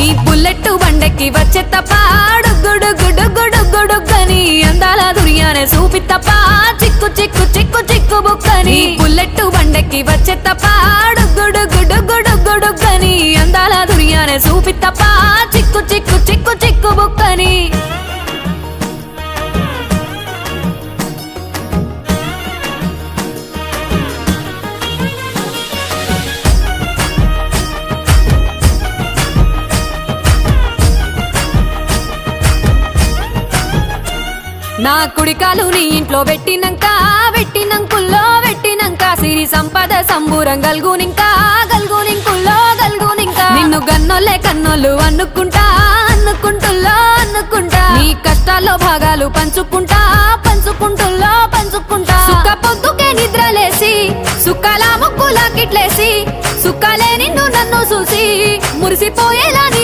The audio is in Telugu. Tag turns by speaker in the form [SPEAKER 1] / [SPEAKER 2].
[SPEAKER 1] నీ బుల్లెట్ బండెక్కి వచ్చే తప్ప గుడు గుడు గుడు గుడుగని అందాల దుర్యానే చూపి తప్ప చిక్కు చిక్కు చిక్కు చిక్కు బుక్కని బుల్లెట్ బండెక్కి వచ్చే తప్ప గుడు గుడు గుడు గుడుగని అందాల దుర్యానే చూపి తప్ప చిక్కు చిక్కు చిక్కు చిక్కు బుక్కని నా కుడికాలు నీ ఇంట్లో పెట్టినంకుల్లో పెట్టినంక సిరి సంపద సంబూరం గల్గునింకా నిన్ను గన్నోళ్ళే కన్నోళ్ళు అనుకుంటుల్లో నీ కష్టాల్లో భాగాలు పంచుకుంటుల్లో సుక్క పొద్దుకే నిద్రలేసి సుక్కల ముక్కులా కిట్లేసి సుక్కలే నిన్ను నన్ను చూసి మురిసిపోయేలా